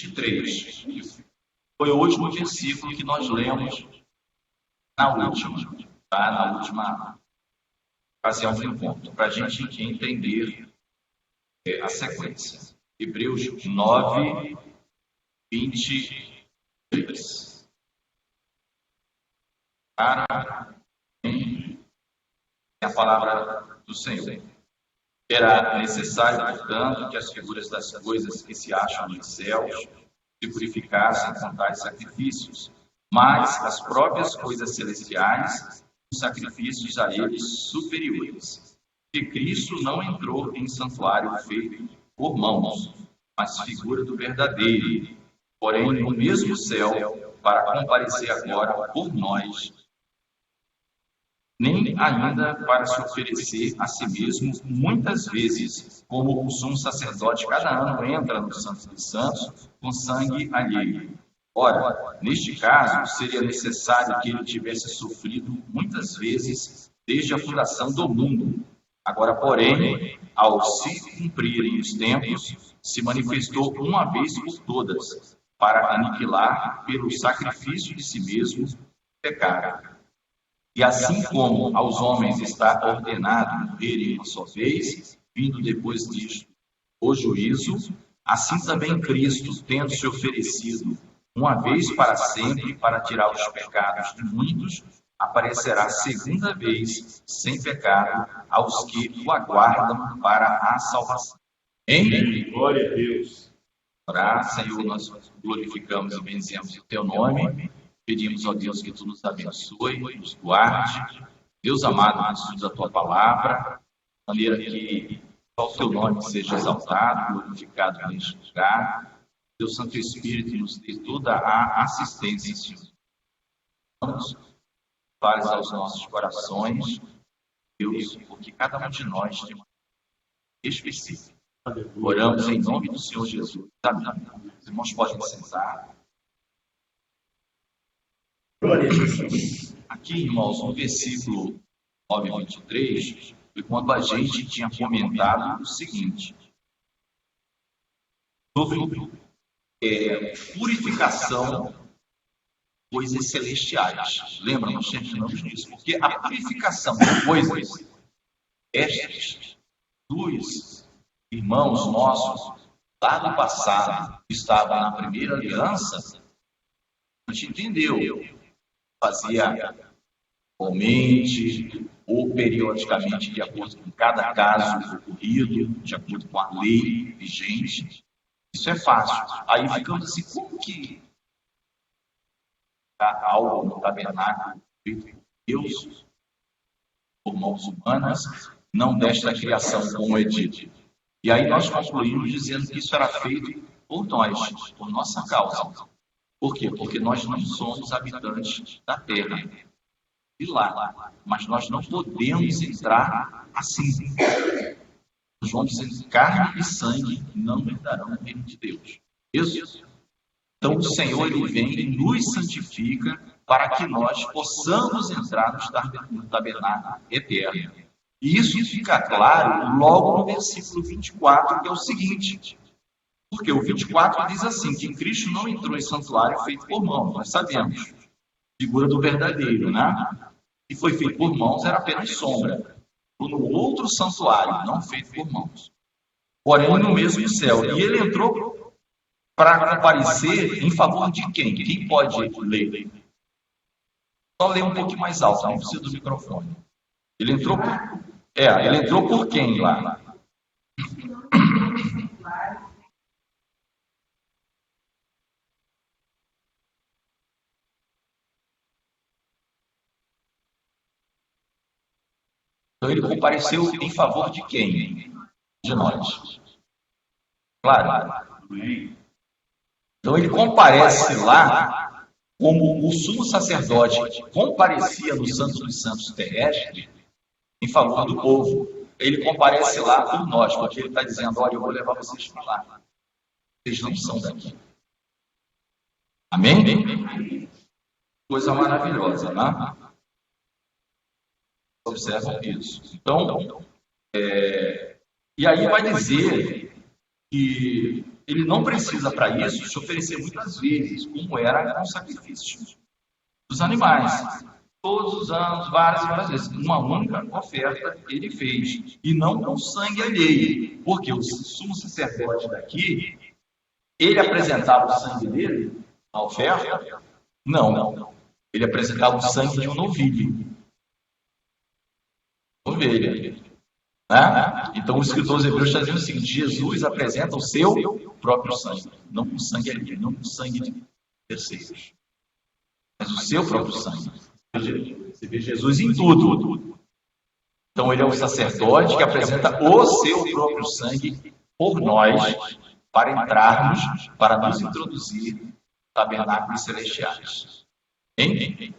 23, que foi o último versículo que nós lemos na última ocasião do encontro, para a gente entender a sequência. Hebreus 9, 23. Para a palavra do Senhor. Era necessário, portanto, que as figuras das coisas que se acham nos céus se purificassem com tais sacrifícios, mas as próprias coisas celestiais, os sacrifícios a eles superiores. Porque Cristo não entrou em santuário feito por mãos, mas figura do verdadeiro, porém no mesmo céu, para comparecer agora por nós, nem ainda para se oferecer a si mesmo muitas vezes, como o sumo sacerdote cada ano entra no Santo dos Santos com sangue alheio. Ora, neste caso, seria necessário que ele tivesse sofrido muitas vezes desde a fundação do mundo. Agora, porém, ao se cumprirem os tempos, se manifestou uma vez por todas, para aniquilar pelo sacrifício de si mesmo o pecado. E assim como aos homens está ordenado morrerem uma só vez, vindo depois disto o juízo, assim também Cristo, tendo se oferecido uma vez para sempre para tirar os pecados de muitos, aparecerá segunda vez sem pecado aos que o aguardam para a salvação. Amém? Glória a Deus. Orar, Senhor, nós glorificamos e bendizemos o teu nome. Pedimos, ó Deus, que tu nos abençoe, nos guarde. Deus amado, no estudo da tua palavra, de maneira que só o teu nome seja exaltado, glorificado neste lugar. Deus Santo Espírito nos dê toda a assistência, Senhor. Fales aos nossos corações, Deus, porque cada um de nós tem uma específica. Oramos em nome do Senhor Jesus. Amém. Os irmãos podem sentar. Glória a Jesus. Aqui, irmãos, no versículo 9, 23, foi quando a gente tinha comentado o seguinte: sobre purificação, coisas celestiais. Lembra? Nós terminamos nisso. Porque a purificação de coisas estas dos irmãos nossos lá do passado, que estavam na primeira aliança, a gente entendeu. Fazia atualmente ou periodicamente, de acordo com cada caso ocorrido, de acordo com a lei vigente. Isso é fácil. Aí ficamos assim, como que há algo no tabernáculo feito por Deus, por mãos humanas, não desta criação, como é dito. E aí nós concluímos dizendo que isso era feito por nós, por nossa causa. Por quê? Porque nós não somos habitantes da terra, de lá, mas nós não podemos entrar assim. Os homens de carne e sangue não entrarão no reino de Deus. Isso. Então o Senhor ele vem e nos santifica para que nós possamos entrar no tabernáculo eterno. E isso fica claro logo no versículo 24, que é o seguinte. Porque o 24 diz assim, que Cristo não entrou em santuário feito por mãos, nós sabemos. Figura do verdadeiro, né? E foi feito por mãos, era apenas sombra. No outro santuário, não feito por mãos. Porém, no mesmo céu. E ele entrou para comparecer em favor de quem? Quem pode ler? Só ler um pouquinho mais alto, não precisa do microfone. Ele entrou por quem lá? Então ele compareceu em favor de quem? De nós. Claro. Então ele comparece lá, como o sumo sacerdote comparecia no Santo dos Santos terrestre, em favor do povo. Ele comparece lá por nós, porque ele está dizendo, olha, eu vou levar vocês para lá. Vocês não são daqui. Amém? Coisa maravilhosa, né? Observam isso. Então, e aí vai dizer que ele não precisa para isso se oferecer muitas vezes, como era com o sacrifício dos animais. Todos os anos, várias e várias vezes, uma única oferta ele fez, e não com sangue alheio, porque o sumo sacerdote daqui, ele apresentava o sangue dele na oferta? Não. Ele apresentava o sangue de um novilho. Ovelha. Né? Então, o escritor aos Hebreus está dizendo o seguinte: Jesus apresenta o seu próprio sangue, não com sangue alheio, não com sangue de terceiros, mas o seu próprio sangue. Você vê Jesus em tudo. Então, ele é o sacerdote que apresenta o seu próprio sangue por nós, para entrarmos, para nos introduzir nos tabernáculos celestiais. Hein?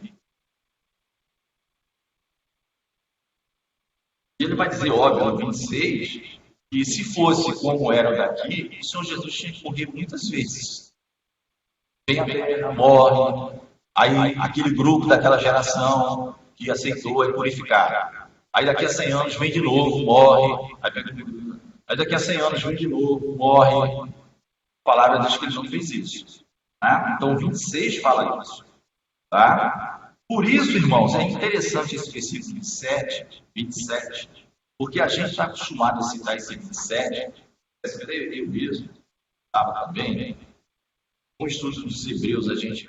Ele vai dizer, óbvio, no 26, que se fosse como era o daqui, o Senhor Jesus tinha que morrer muitas vezes. Vem a pena, morre, aí aquele grupo daquela geração que aceitou é purificado. Aí daqui a 100 anos vem de novo, morre. Aí daqui a 100 anos vem de novo, morre. A palavra diz que ele não fez isso. Tá? Então, 26 fala isso. Tá? Por isso, irmãos, é interessante esse versículo 27, porque a gente está acostumado a citar esse 27, eu mesmo estava também, com o estudo dos Hebreus, a gente...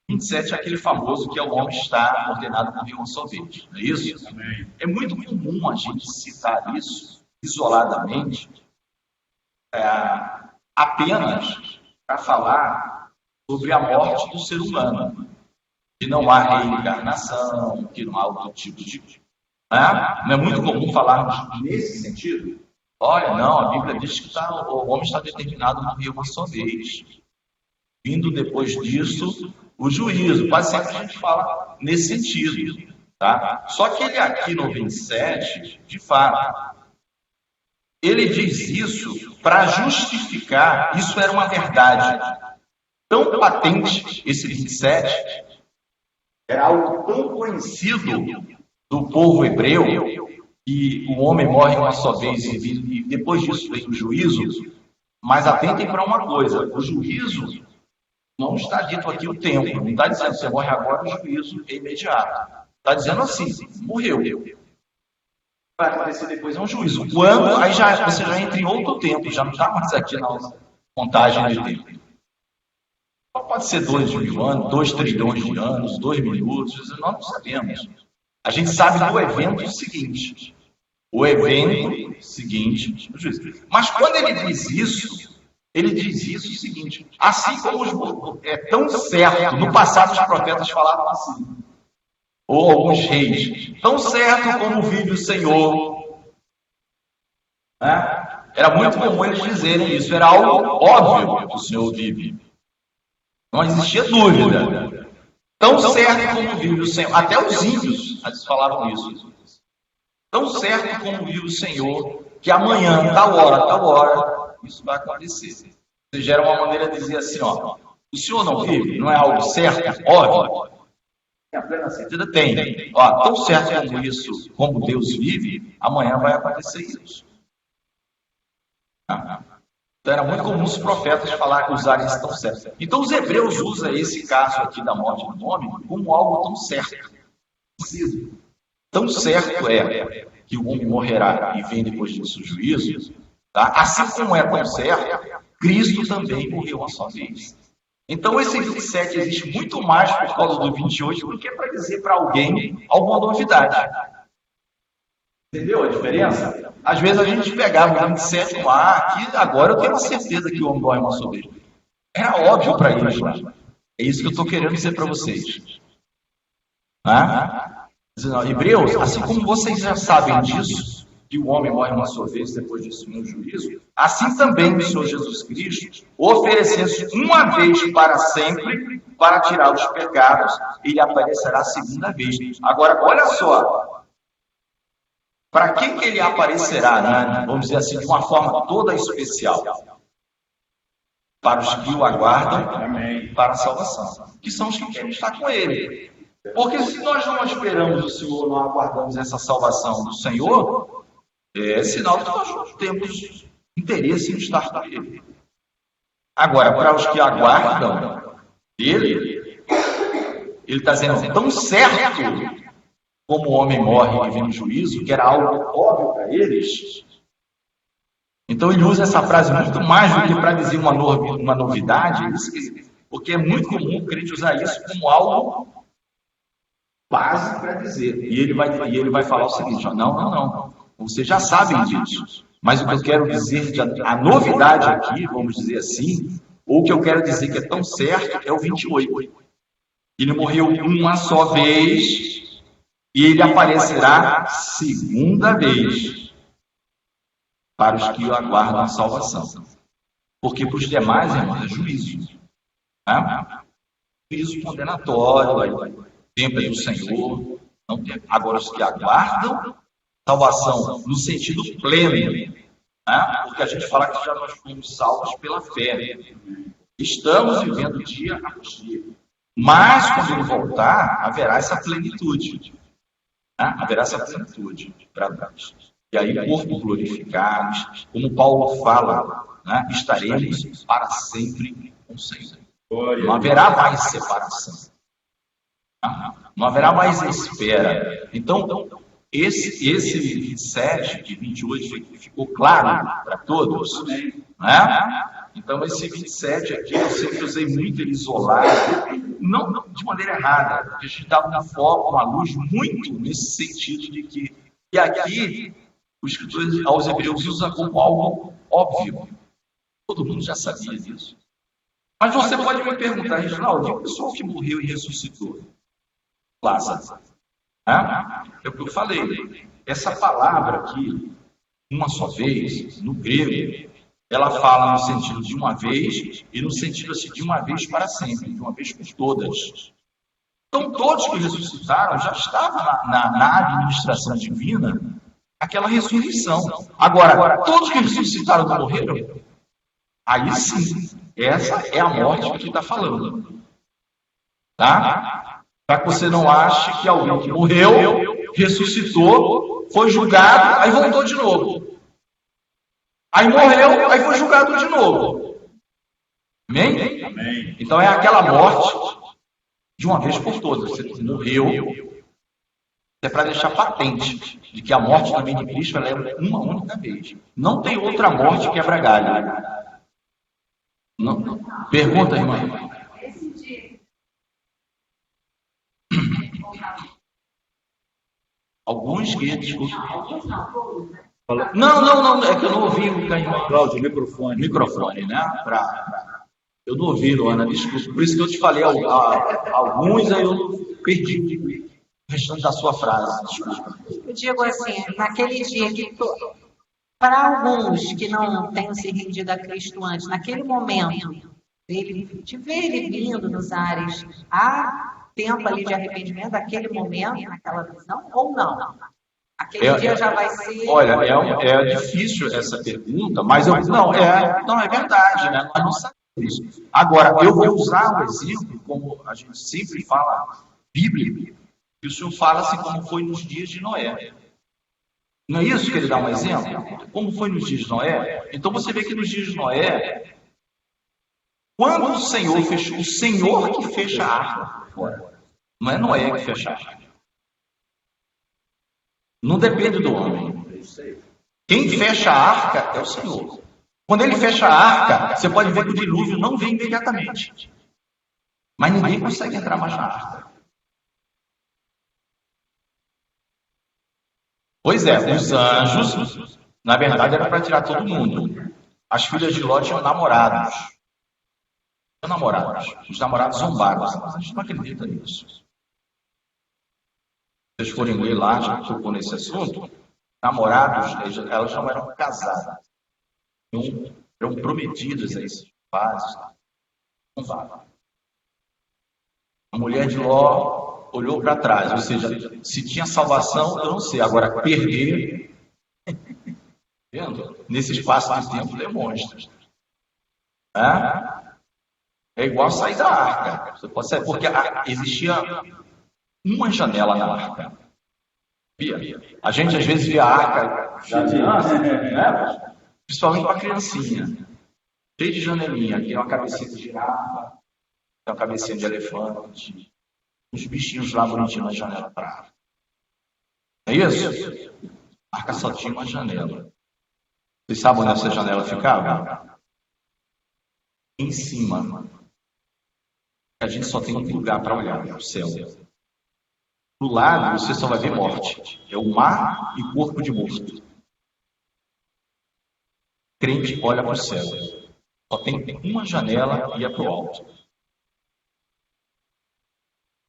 27 é aquele famoso que é o homem está ordenado a morrer uma só vez, não é isso? Amém. É muito comum a gente citar isso isoladamente, apenas para falar sobre a morte do ser humano, que não há reencarnação, que não há outro tipo de... Não é muito comum falarmos nesse sentido? Olha, não, a Bíblia diz que o homem está determinado a morrer uma só vez. Vindo depois disso, o juízo. Quase sempre a gente fala nesse sentido. Tá? Só que ele aqui no 27, de fato, ele diz isso para justificar, isso era uma verdade tão patente, esse 27, era algo tão conhecido do povo hebreu, que o homem morre uma só vez e depois disso vem o juízo. Mas atentem para uma coisa, o juízo não está dito aqui o tempo, não está dizendo que você morre agora, o juízo é imediato. Está dizendo assim, morreu. Vai aparecer depois um juízo. Quando, aí você já entra em outro tempo, já não está mais aqui na contagem de tempo. Pode ser 2.000 anos, 2 trilhões de anos, 2 minutos, nós não sabemos. A gente sabe do evento seguinte. O evento seguinte, o juízo. Mas quando ele diz isso o seguinte: assim como é tão certo, no passado os profetas falavam assim, ou alguns reis, tão certo como vive o Senhor. Era muito comum eles dizerem isso, era algo óbvio que o Senhor vive. Não existia dúvida. Tão certo como vive o Senhor. Até os índios falavam isso. Tão certo como vive o Senhor, que amanhã, tal hora, isso vai acontecer. Ou seja, era uma maneira de dizer assim, ó, o Senhor não vive? Não é algo certo? Óbvio. A plena certeza tem. Ó, tão certo como isso, como Deus vive, amanhã vai acontecer isso. Então, era muito comum os profetas usarem isso tão certo. Então, os hebreus usam esse caso aqui da morte do homem como algo tão certo. Tão certo é que o homem morrerá e vem depois disso o juízo, tá? Assim como é tão certo, Cristo também morreu uma só vez. Então, esse 27 existe muito mais por causa do 28 do que para dizer para alguém alguma novidade. Entendeu a diferença? Às vezes a gente pegava o 27 com aqui agora eu tenho uma certeza que o homem morre uma só vez. Era óbvio para eles. É isso que eu estou querendo dizer para vocês. Hebreus, assim como vocês já sabem disso, que o homem morre uma só vez depois disso no juízo, assim também o Senhor Jesus Cristo oferecesse uma vez para sempre para tirar os pecados, ele aparecerá a segunda vez. Agora, olha só. Para quem que ele aparecerá, né? Vamos dizer assim, de uma forma toda especial? Para os que o aguardam para a salvação, que são os que querem estar com ele. Porque se nós não esperamos o Senhor, não aguardamos essa salvação do Senhor, É sinal que nós não temos interesse em estar com ele. Agora, para os que aguardam ele está dizendo, tão certo como o homem morre e vem no juízo, que era algo óbvio para eles. Então ele usa essa frase muito mais do que para dizer uma novidade, porque é muito comum o crente usar isso como algo básico para dizer. E ele vai falar o seguinte, não. Vocês já sabem disso. Mas o que eu quero dizer, a novidade aqui, vamos dizer assim, ou o que eu quero dizer que é tão certo, é o 28. Ele morreu uma só vez e ele aparecerá segunda vez para os que aguardam a salvação. Porque para os demais, irmãos, é juízo. Tá? Juízo condenatório, tempo é do Senhor. Não tem. Agora, os que aguardam salvação no sentido pleno, tá? Porque a gente fala que já nós fomos salvos pela fé. Estamos vivendo dia após dia. Mas, quando ele voltar, haverá essa plenitude. Tá? Haverá essa plenitude para nós. E aí, corpo glorificado, como Paulo fala, né? Estaremos para sempre com o Senhor. Não haverá mais separação. Não haverá mais espera. Então, esse 27 e 28 ficou claro para todos, né? Então, esse 27 aqui, eu sempre usei muito ele isolado, não de maneira errada, porque a gente dá um foco, uma luz muito nesse sentido de que, e aqui, os escritores aos hebreus usam como algo óbvio. Todo mundo já sabia disso. Mas você pode me perguntar, Reginaldo, e o pessoal que morreu e ressuscitou? Lázaro. É o que eu falei. Essa palavra aqui, uma só vez, no grego, ela fala no sentido de uma vez e no sentido assim, de uma vez para sempre, de uma vez por todas. Então, todos que ressuscitaram já estavam na administração divina aquela ressurreição. Agora, todos que ressuscitaram não morreram? Aí sim, essa é a morte que ele está falando. Tá? Para que você não ache que alguém que morreu, ressuscitou, foi julgado, aí voltou de novo. Aí morreu, aí foi julgado de novo. Amém? Amém. Então é aquela morte de uma vez por todas. Você morreu, é para deixar patente de que a morte também de Cristo ela é uma única vez. Não tem outra morte quebra galho. Não. Pergunta, irmã. Alguns que Não, é que eu não ouvi o Cláudio, microfone, né? Eu não ouvi, Luana, desculpa. Por isso que eu te falei alguns, aí eu perdi o restante da sua frase. Desculpa. Eu digo assim, naquele dia que para alguns que não tenham se rendido a Cristo antes, naquele momento, de ver ele vindo nos ares, há tempo ali de arrependimento, naquele momento, naquela visão, ou não? Aquele dia já vai ser... Olha, é difícil essa pergunta, mas é verdade, né? Nós não sabemos isso. Agora, eu vou usar um exemplo, como a gente sempre fala, bíblico, que o senhor fala assim como foi nos dias de Noé. Não é isso que ele dá um exemplo? Como foi nos dias de Noé? Então você vê que nos dias de Noé, quando o Senhor fechou, o Senhor que fecha a arca fora. Não é Noé que fecha a arca. Não depende do homem. Quem fecha a arca é o Senhor. Quando ele fecha a arca, você pode ver que o dilúvio não vem imediatamente. Mas ninguém consegue entrar mais na arca. Pois é, os anjos, na verdade, era para tirar todo mundo. As filhas de Ló tinham namorados. Os namorados zombaram. A gente não acredita nisso. Se vocês forem ler lá, já tocou nesse assunto, namorados, elas não eram casadas. Eram prometidas a esses pais. Não vale. A mulher de Ló olhou para trás, ou seja, se tinha salvação, eu não sei. Agora, perder, vendo? Nesse espaço de tempo, demonstra. É igual sair da arca. Você pode sair, porque existia uma janela na arca. A gente às vezes vê a arca da aliança, né? Principalmente para criancinha, cheio de janelinha, tem uma cabecinha de girafa, tem uma cabecinha de elefante, uns bichinhos lá bonitinhos na janela para. É isso? A arca só tinha uma janela. Vocês sabem onde essa janela ficava? Em cima. A gente só tem um lugar para olhar, o céu. Do lado, você só vai ver morte. É o mar e corpo de morto. Crente olha para o céu. Só tem uma janela e é para o alto.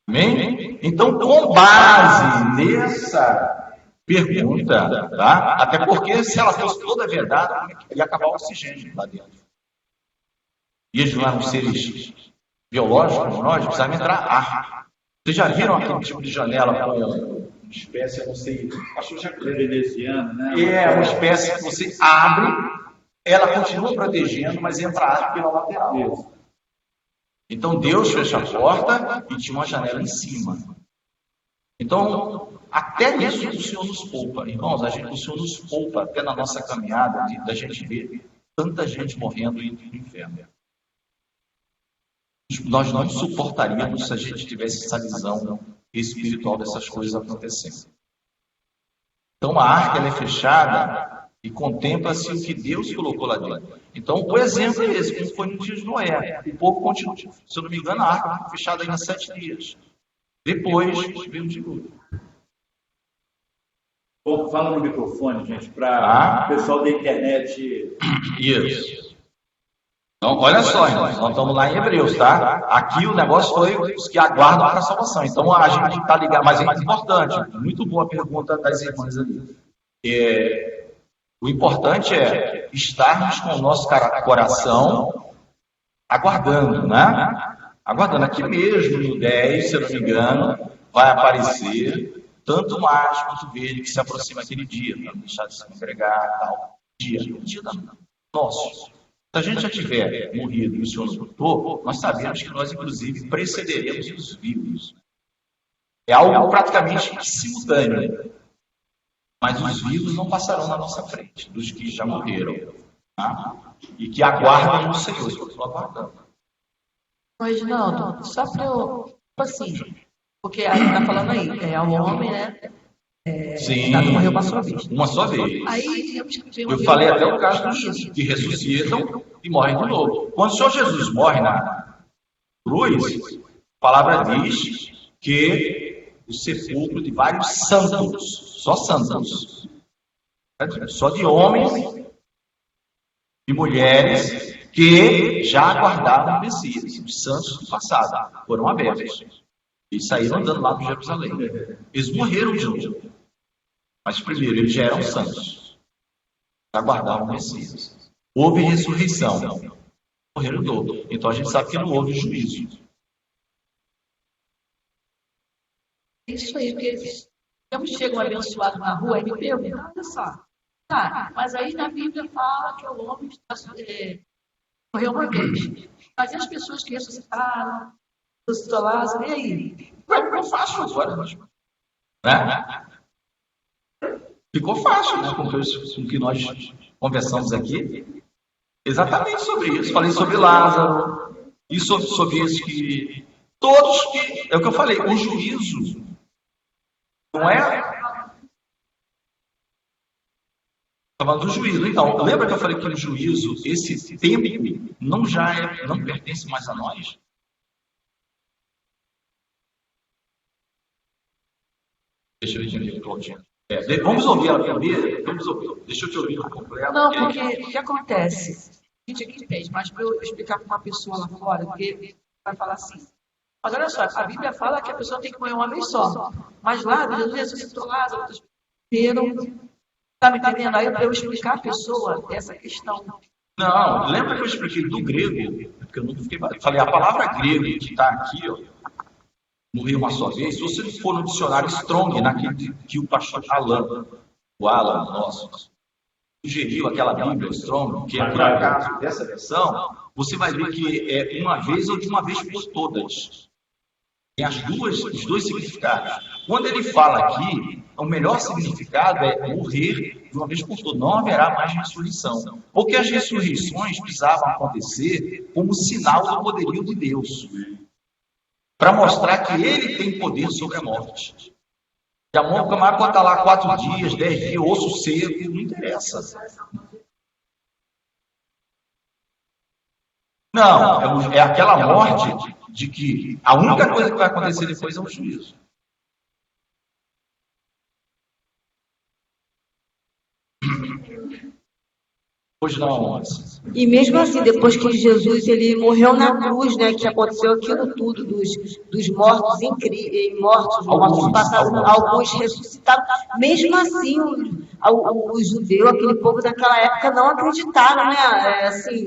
Amém? Então, com base nessa pergunta, tá? Até porque se ela fosse toda verdade, ia acabar o oxigênio lá dentro. Ia jogar uns seres biológicos como nós, precisava entrar ar. Vocês já viram aquele tipo de janela com uma espécie, eu não sei, acho que já veneziana, né? É uma espécie que você abre, ela continua protegendo, mas entra ar pela lateral. Então Deus fecha a porta e tinha uma janela em cima. Então, até nisso o Senhor nos poupa. Irmãos, o Senhor nos poupa até na nossa caminhada, da gente ver tanta gente morrendo e indo no inferno. Nós não suportaríamos se a gente tivesse essa visão espiritual dessas coisas acontecendo. Então, a arca ela é fechada e contempla-se o que Deus colocou lá dentro. Então, o exemplo é esse, como foi no dia de Noé. O povo continua, se eu não me engano, a arca ficou fechada ainda 7 dias. Depois, veio o dilúvio. Fala no microfone, gente, para o pessoal da internet. Isso. Então, olha só, nós estamos lá em Hebreus, tá? Aqui o negócio foi os que aguardam para a salvação. Então, a gente está ligado, mas é muito importante. Muito boa a pergunta das irmãs ali. O importante é estarmos com o nosso coração aguardando, né? Aguardando. Aqui mesmo, no 10, se eu não me engano, vai aparecer tanto mais quanto verde que se aproxima aquele dia, para não deixar de se congregar, tal. Dia da nosso. Se a gente já tiver morrido e o Senhor nos voltou, nós sabemos que nós, inclusive, precederemos os vivos. É algo praticamente simultâneo. Mas os vivos não passarão na nossa frente, dos que já morreram. Tá? E que aguardam o Senhor, se eu aguardando. Reginaldo, só para eu... Assim, porque a gente está falando aí, é o homem, né? Sim, morreu uma só vez. Uma só vez. Aí, eu falei até o caso dos que ressuscitam e morrem de novo. Quando o Senhor Jesus morre na cruz, a palavra diz que o sepulcro de vários santos, só santos, só de homens e mulheres que já aguardavam o Messias, os santos do passado, foram abertos. E saíram andando lá para Jerusalém. Eles morreram de novo. Mas primeiro, eles já eram santos. Aguardavam o Messias. Houve ressurreição. Morreram de novo. Então a gente sabe que não houve juízo. Isso aí, porque eu chego abençoado na rua e me perguntam, olha só, tá, mas aí na Bíblia fala que o homem morreu uma vez. Mas e as pessoas que ressuscitaram, ressuscitou Lázaro, e aí? Ficou fácil agora, né? Ficou fácil, né? Com o que nós conversamos aqui. Exatamente sobre isso. Falei sobre Lázaro, e sobre isso que... Todos que... É o que eu falei, o juízo não é... Falando do juízo. Então, lembra que eu falei que o juízo, esse tempo, não pertence mais a nós? Deixa eu entender, Claudinha. Vamos ouvir ela primeiro? Vamos ouvir. Deixa eu te ouvir por completo. Não, porque o que acontece? A gente aqui fez, mas para eu explicar para uma pessoa lá fora, porque vai falar assim. Mas olha só, a Bíblia fala que a pessoa tem que morrer uma vez só. Mas lá, Jesus ressuscitou Lázaro, outras pessoas. Está me entendendo? Aí para eu explicar a pessoa essa questão. Não, lembra que eu expliquei do grego? Porque eu não fiquei. Falei, a palavra grego que está aqui, ó. Morreu uma só vez. Se você for no dicionário Strong, naquele que o pastor Alan, nosso, sugeriu aquela Bíblia Strong, que é por acaso dessa versão, você vai ver que é uma vez ou de uma vez por todas. Tem os dois significados. Quando ele fala aqui, o melhor significado é morrer de uma vez por todas. Não haverá mais ressurreição. Porque as ressurreições precisavam acontecer como sinal do poderio de Deus. Para mostrar que ele tem poder sobre a morte. E a morte, o camarada pode estar lá 4 dias, 10 dias, osso seco, não interessa. Não, é aquela morte de que a única coisa que vai acontecer depois é um juízo. Pois não. E mesmo assim, depois que Jesus ele morreu na cruz, né, que aconteceu aquilo tudo dos mortos mortos, mortos passados, alguns ressuscitaram. Mesmo assim, o judeu, aquele povo daquela época, não acreditaram, né? Assim,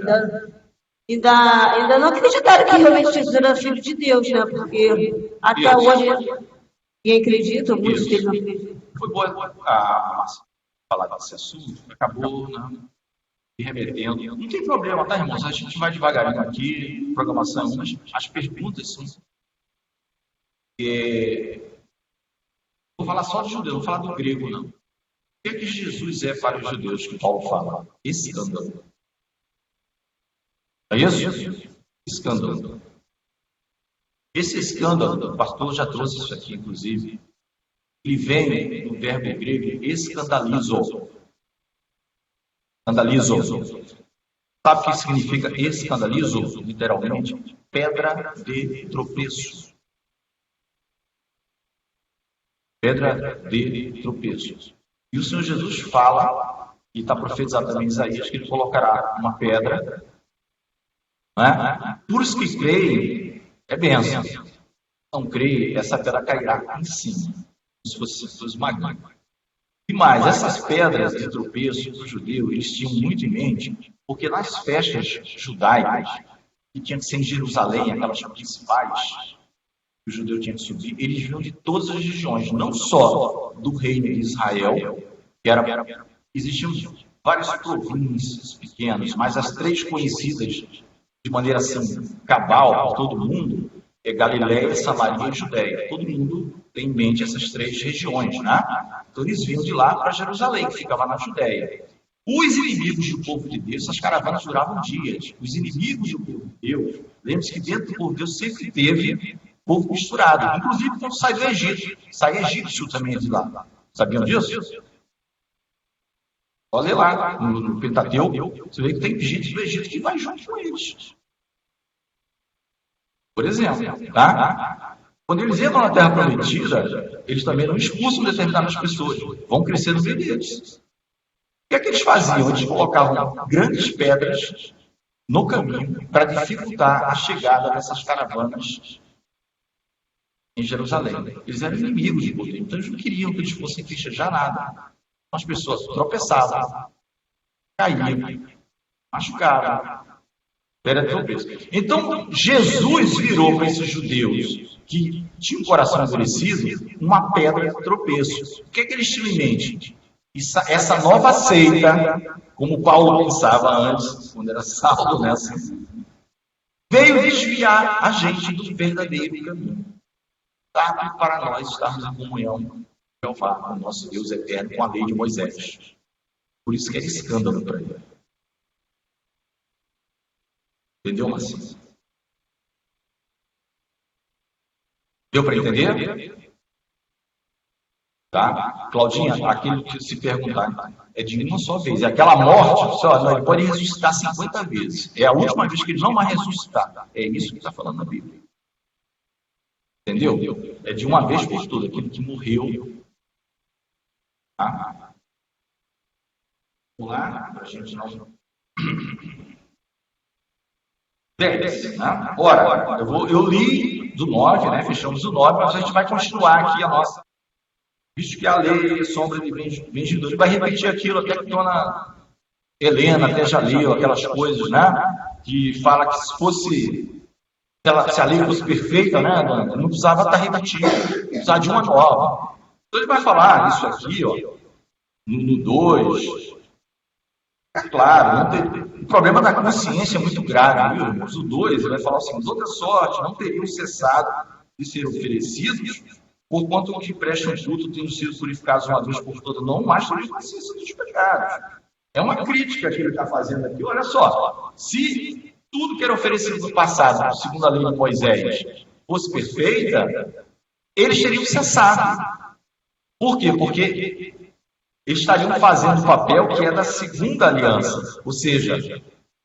ainda não acreditaram que realmente Jesus era filho de Deus, né? Porque até hoje ninguém acredita, muitos deles não acreditam. Foi boa a Márcia falar desse assunto, acabou, né? Remetendo. Não tem problema, tá, irmãos? A gente vai devagarinho aqui, programação, mas as perguntas são. Vou falar só de judeu, não vou falar do grego, não. O que é que Jesus é para os judeus, que Paulo fala? Escândalo. É isso? Escândalo. Esse escândalo, o pastor já trouxe isso aqui, inclusive, ele vem do verbo grego escandalizo. Escandalizo. Sabe o que significa escandalizo? Literalmente, pedra de tropeço. Pedra de tropeço. E o Senhor Jesus fala, e está profetizado também em Isaías, que ele colocará uma pedra, né? Por os que creem, é bênção. Não creem, essa pedra cairá em cima, como se fosse esmagada. E mais, essas pedras de tropeço do judeu, eles tinham muito em mente, porque nas festas judaicas, que tinha que ser em Jerusalém, aquelas principais, que o judeu tinha que subir, eles vinham de todas as regiões, não só do reino de Israel, existiam várias províncias pequenas, mas as 3 conhecidas de maneira assim, cabal, por todo mundo, é Galileia, Samaria e Judéia. Todo mundo tem em mente essas 3 regiões, né? Então eles vinham de lá para Jerusalém, que ficava na Judéia. Os inimigos do povo de Deus, essas caravanas duravam dias. Os inimigos do povo de Deus, lembre-se que dentro do povo de Deus sempre teve povo misturado. Inclusive quando sai do Egito, sai egípcio também de lá. Sabiam disso? Olha lá, no Pentateuco, você vê que tem gente do Egito que vai junto com eles. Por exemplo, tá? Quando eles entram na Terra Prometida, eles também não expulsam determinadas pessoas, vão crescer no meio deles. O que é que eles faziam? Eles colocavam grandes pedras no caminho para dificultar a chegada dessas caravanas em Jerusalém. Eles eram inimigos de poder, então eles não queriam que eles fossem festejar nada. As pessoas tropeçavam, caíam, machucavam. Então, Jesus virou para esses judeus que tinham o coração endurecido uma pedra de tropeço. O que é que eles tinham em mente? Essa nova seita, como Paulo pensava antes, quando era Saulo, né? Veio desviar a gente do verdadeiro caminho. Para nós estarmos em comunhão com Jeová, com o nosso Deus eterno, com a lei de Moisés. Por isso que era escândalo para ele. Entendeu, Marcinho? Deu para entender? Tá? Claudinha, aquilo que se perguntar é de uma só vez. É aquela morte, não, ele pode ressuscitar 50 vezes. É a última vez que ele não vai ressuscitar. É isso que está falando na Bíblia. Entendeu? É de uma vez por todas, aquele que morreu. Tá? Vamos lá, para a gente não. 10, né? Ora, eu li do 9, né? Fechamos o 9, mas a gente vai continuar aqui a nossa. Visto que a lei é sombra de vendedores, vai repetir aquilo até que Dona Helena até já leu aquelas coisas, né? Que fala que se a lei fosse perfeita, né, não precisava estar repetindo, precisava de uma nova. Então ele vai falar isso aqui, ó, no 2. É claro, o problema da consciência é muito grave, viu, irmãos? O 2, ele vai falar assim: outra sorte, não teriam cessado de ser oferecidos Porquanto os que prestam culto tenham sido purificados uma vez por todas, não mais sobre a consciência dos pecados. É uma crítica que ele está fazendo aqui. Olha só, se tudo que era oferecido no passado, segundo a lei de Moisés, fosse perfeita, eles teriam cessado. Por quê? Porque eles estariam fazendo o papel que é da segunda aliança, ou seja,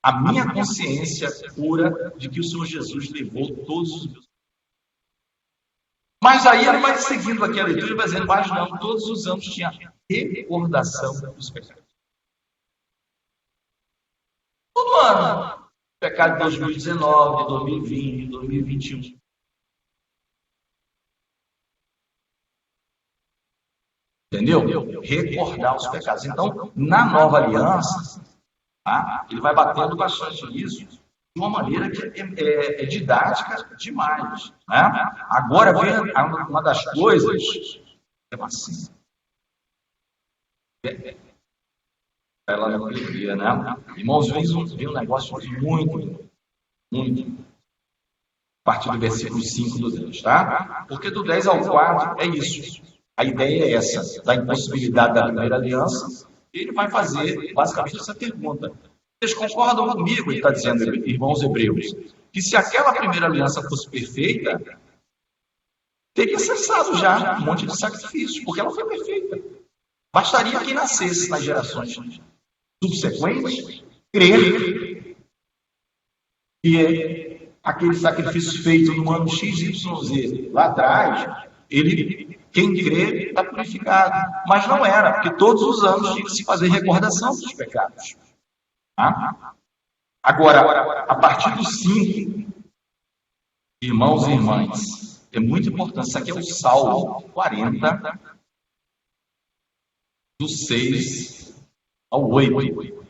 a minha consciência pura de que o Senhor Jesus levou todos os meus. Mas aí ele vai seguindo aqui a leitura e vai dizendo, mas não, todos os anos tinha recordação dos pecados. Todo ano. Pecado de 2019, 2020, 2021. Entendeu? Recordar os pecados. Então, na nova aliança, tá? Ele vai batendo bastante nisso, de uma maneira que é didática demais. Né? Agora vem uma das coisas, é assim. Ela não queria, né? Irmãos, vem um negócio muito. A partir do versículo 5 do 10, tá? Porque do 10 ao 4 é isso. A ideia é essa, da impossibilidade da primeira aliança. Ele vai fazer, basicamente, essa pergunta. Vocês concordam comigo, ele está dizendo, irmãos hebreus, que se aquela primeira aliança fosse perfeita, teria cessado já um monte de sacrifícios, porque ela foi perfeita. Bastaria que nascesse nas gerações subsequentes, crer que aquele sacrifício feito no ano XYZ lá atrás, quem crê está purificado. Mas não era, porque todos os anos tinha que se fazer recordação dos pecados. Tá? Agora, a partir do 5, irmãos e irmãs, é muito importante. Isso aqui é o Salmo 40, do 6 ao 8.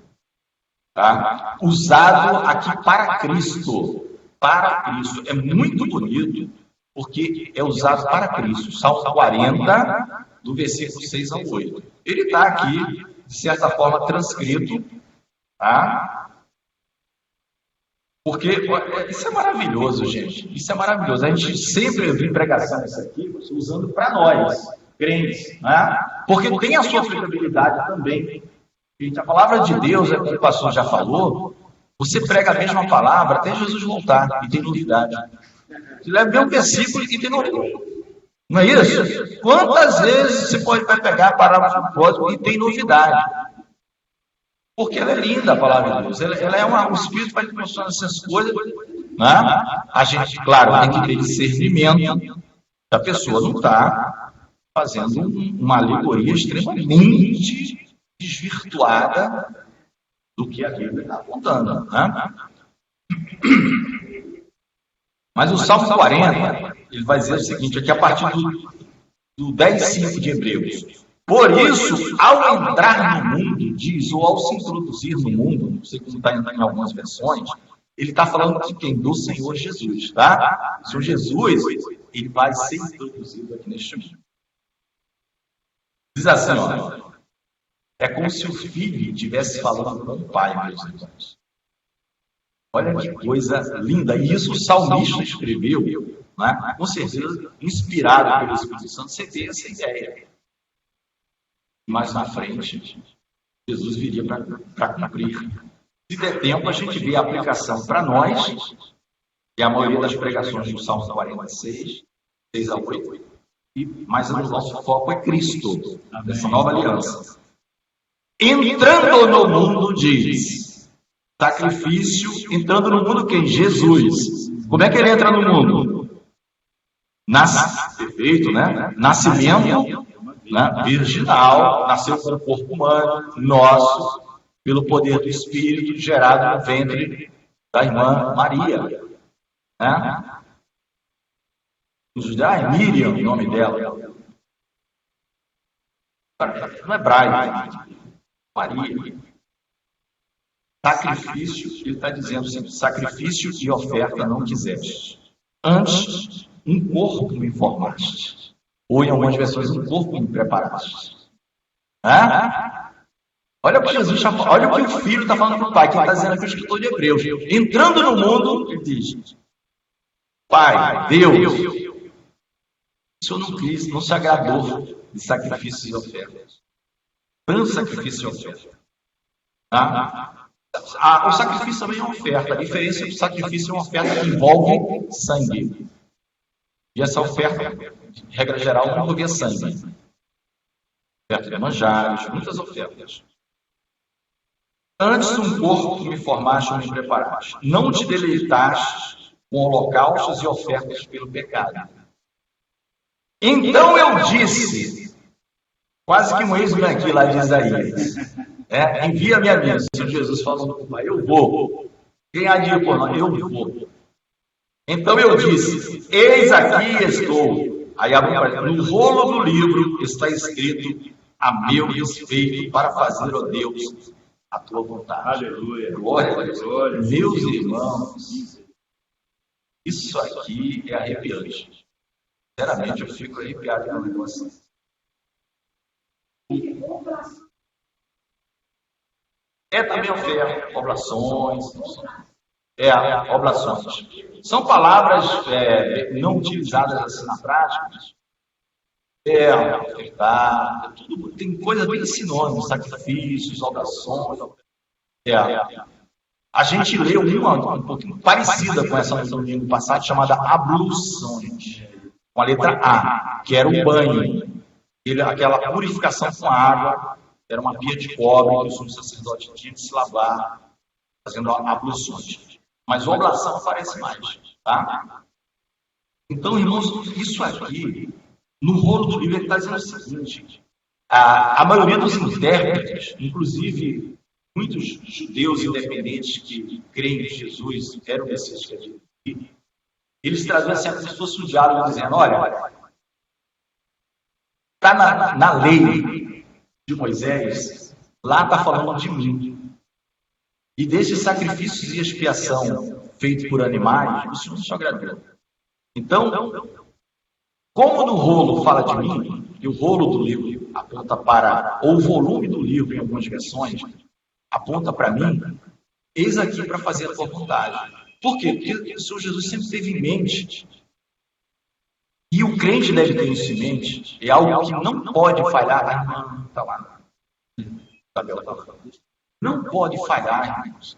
Tá? Usado aqui para Cristo. Para Cristo. É muito bonito, porque é usado para Cristo. Salmo 40, do versículo 6 ao 8. Ele está aqui, de certa forma, transcrito. Tá? Porque isso é maravilhoso, gente. Isso é maravilhoso. A gente sempre ouve pregação isso aqui usando para nós, crentes. Né? Porque tem a sua aplicabilidade também. Gente, a palavra de Deus, como o pastor já falou, você prega a mesma palavra até Jesus voltar e tem novidade. Você leva um versículo e tem novidade. Não é isso? Quantas vezes você pode pegar a palavra do próximo e tem novidade? Porque ela é linda, a palavra de Deus. Ela é um espírito para que funcione essas coisas. Né? A gente, claro, tem que ter discernimento. A pessoa não está fazendo uma alegoria extremamente desvirtuada do que a Bíblia está apontando. Né? Mas o Salmo 40, ele vai dizer o seguinte, aqui a partir do 10:5 de Hebreus. Por isso, ao entrar no mundo, diz, ou ao se introduzir no mundo, não sei como está em algumas versões, ele está falando de quem? Do Senhor Jesus, tá? O Senhor Jesus, ele vai ser introduzido aqui neste mundo. Diz assim, ó, é como se o filho estivesse falando com o pai, meus irmãos. Olha que coisa linda. E isso o salmista escreveu, né? Com certeza, inspirado pelo Espírito Santo, você tem essa ideia. Mas na frente, Jesus viria para cumprir. Se der tempo, a gente vê a aplicação para nós, e a maioria das pregações do Salmo 46, 6 a 8, mas o nosso foco é Cristo, dessa nova aliança. Entrando no mundo, diz, sacrifício, entrando no mundo quem? Jesus. Como é que ele entra no mundo? Perfeito, né? Nascimento, né? Virginal, nasceu com o corpo humano, nosso, pelo poder do Espírito, gerado no ventre da irmã Maria. Né? Os judeus, é Miriam o nome dela. No hebraico, Maria. Sacrifício, ele está dizendo assim, sacrifício e oferta não quiseste. Antes, um corpo me formaste. Ou em algumas versões, um corpo me preparaste. Olha o que Jesus está falando, olha o que o filho está falando para o pai, que ele está dizendo aqui o escritor de Hebreus. Entrando no mundo, ele diz, Pai, Deus, O Senhor não quis, não se agradou de sacrifícios e ofertas. Tanto sacrifício e oferta. Tá? O sacrifício também é uma oferta. A diferença entre o sacrifício e uma oferta que envolve sangue. E essa oferta, regra geral, não envolvia sangue. Oferta de manjares, muitas ofertas. Antes um corpo que me formaste ou me preparaste. Não te deleitaste com holocaustos e ofertas pelo pecado. Então eu disse, quase que um ex-me aqui lá de Isaías, envia-me a mim, Senhor Jesus falando com o Pai, eu vou. Quem há de ir por nós? Eu vou. Então eu disse, eis aqui estou. Aí no rolo do livro está escrito, a meu respeito, para fazer, ó Deus, a tua vontade. Aleluia. Glória a Deus. Glória. Meus irmãos, isso aqui é arrepiante. Sinceramente, eu fico arrepiado com o negócio. É também oferta, oblações. Oblações. São palavras não utilizadas assim na prática. Ofertar, tudo, tem coisa bem sinônimo, sacrifícios, oblações. A gente leu uma um pouquinho parecida com essa no domingo passado, chamada abluções, com a letra A, que era o banho, aquela purificação com água, era uma pia de cobre que o sumo sacerdote tinha de se lavar, fazendo abluções. Mas oblação aparece mais, tá? Então, irmãos, isso aqui, no rolo do livro, ele está dizendo o seguinte, a maioria dos intérpretes, inclusive muitos judeus independentes que creem que Jesus era o Messias que havia vindo, eles traziam assim como se fosse um diálogo, dizendo, olha, está na lei de Moisés, lá está falando de mim. E desses sacrifícios e expiação feitos por animais, o Senhor se agradou. Então, como no rolo fala de mim, e o rolo do livro aponta para, ou o volume do livro em algumas versões, aponta para mim, eis aqui para fazer a tua vontade. Por quê? Porque o Senhor Jesus sempre teve em mente, e o crente deve ter isso em mente, é algo que não pode falhar. A irmã está lá. Não pode falhar, irmãos.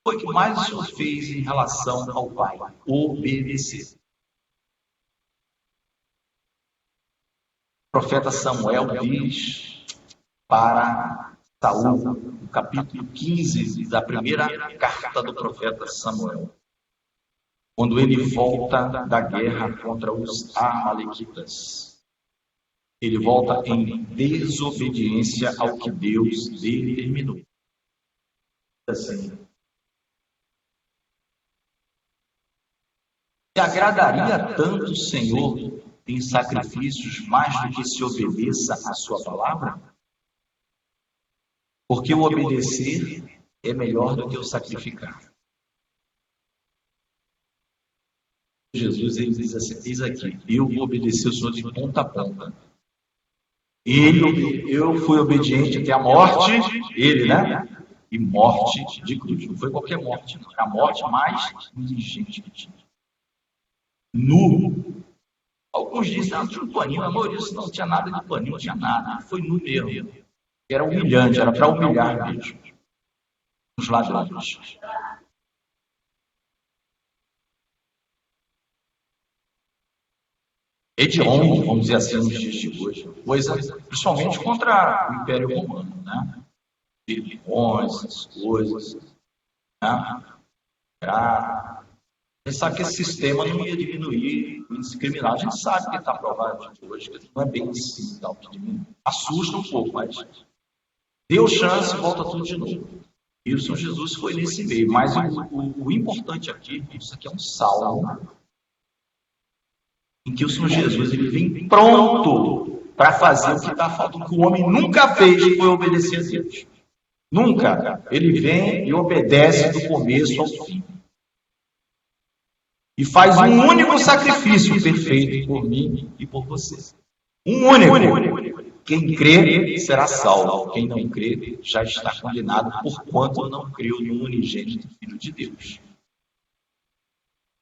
Foi o que mais o Senhor fez em relação ao Pai? Obedecer. O profeta Samuel diz para Saul, no capítulo 15 da primeira carta do profeta Samuel, quando ele volta da guerra contra os Amalequitas. Ele volta em desobediência ao que Deus determinou. Assim, se agradaria tanto o Senhor em sacrifícios mais do que se obedeça à sua palavra? Porque o obedecer é melhor do que o sacrificar. Jesus, ele diz assim, diz aqui, eu vou obedecer o Senhor de ponta a ponta. Eu fui obediente até a morte, ele, né? E morte de cruz. Não foi qualquer morte, não. Era a morte mais inteligente que tinha. Nu. Alguns dizem, tinha um paninho. A maioria disse, não tinha nada de paninho, não tinha nada. Foi nu mesmo. Era humilhante, era para humilhar mesmo. Os ladrões. Hediondo, vamos dizer assim, nos dias de hoje. Coisa, principalmente contra o Império Romano, né? Filipões, essas coisas, né? Para pensar que esse sistema não ia diminuir o índice criminal. A gente sabe que está provado de hoje, que não é bem assim, tal, que diminui. Assusta um pouco, mas deu chance e volta tudo de novo. E o Senhor Jesus foi nesse meio. Mas o importante aqui, isso aqui é um salmo, em que o Senhor Jesus ele vem pronto para fazer o que está faltando, que o homem nunca fez, que foi obedecer a Deus. Nunca. Ele vem e obedece do começo ao fim. E faz um único sacrifício perfeito por mim e por você. Um único. Quem crê será salvo. Quem não crê já está condenado, porquanto não creu no unigênito Filho de Deus.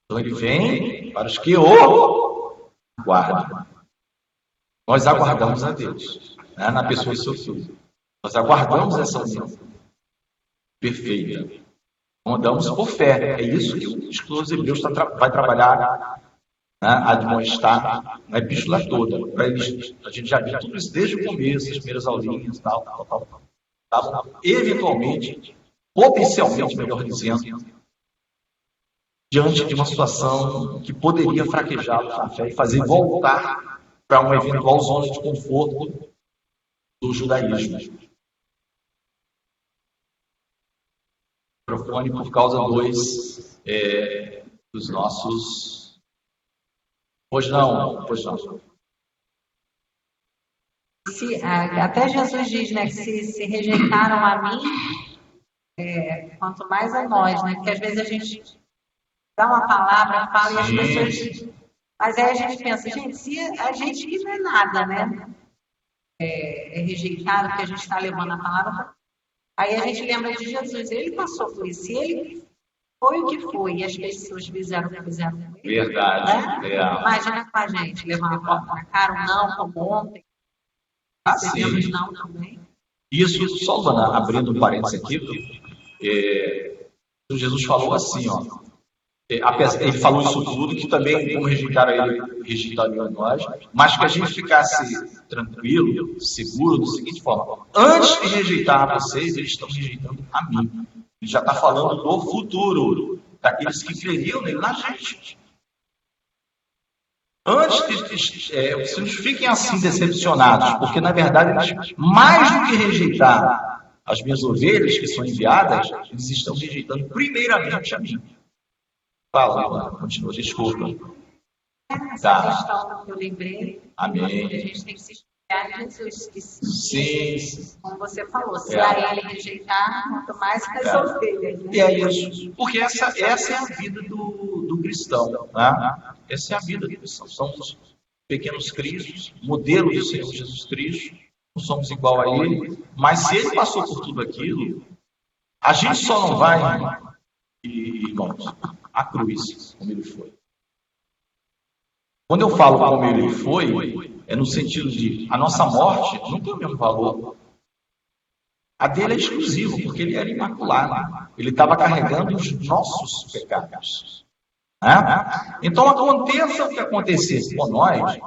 Então ele vem para os que o guardam. Nós aguardamos a Deus, né, na pessoa do seu Filho. Nós aguardamos essa união perfeita. Andamos por fé. É isso que o escritor dos Hebreus vai trabalhar, né, admoestar na epístola toda. Para eles, a gente já viu tudo isso desde o começo, as primeiras aulinhas, tal. Eventualmente, potencialmente, melhor dizendo, diante de uma situação que poderia fraquejá-los na fé e fazer voltar para uma eventual zona de conforto do judaísmo. Microfone por causa dos nossos... Pois não. Até Jesus diz, né, que se rejeitaram a mim, quanto mais a nós, né? Porque às vezes a gente dá uma palavra, fala e as pessoas... Mas aí a gente pensa, gente, se a gente que não é nada, né? É rejeitado porque a gente está levando a palavra. Aí a gente lembra de Jesus, ele passou por isso, ele foi o que foi, e as pessoas fizeram o que fizeram com ele. Verdade. Né? Imagina com a gente, levar uma porta na cara, um não, como ontem. Recebemos não também. Isso, só abrindo um parênteses aqui, Jesus falou assim, ó. Ele falou isso tudo, que também, como rejeitaram ele, rejeitariam nós, mas que a gente ficasse tranquilo, seguro, da seguinte forma: antes de rejeitar vocês, eles estão rejeitando a mim. Ele já está falando do futuro, daqueles que creriam nele, na gente. Antes vocês não fiquem assim decepcionados, porque na verdade, eles, mais do que rejeitar as minhas ovelhas que são enviadas, eles estão rejeitando primeiramente a mim. Fala, continua, desculpa. Essa questão que eu lembrei, amém. A gente tem que se espelhar em Jesus. Sim. Como você falou, se a ele rejeitar, quanto mais as ovelhas. Né? E é isso. Porque essa é a vida do cristão. Né? Essa é a vida do cristão. Somos pequenos cristos, modelo do Senhor Jesus Cristo. Não somos igual a ele. Mas se ele passou por tudo aquilo, a gente só não vai, irmãos, a cruz, como ele foi. Quando eu falo como ele foi, é no sentido de a nossa morte não tem o mesmo valor. A dele é exclusiva, porque ele era imaculado. Ele estava carregando os nossos pecados. Né? Então, aconteça o que acontecer com nós,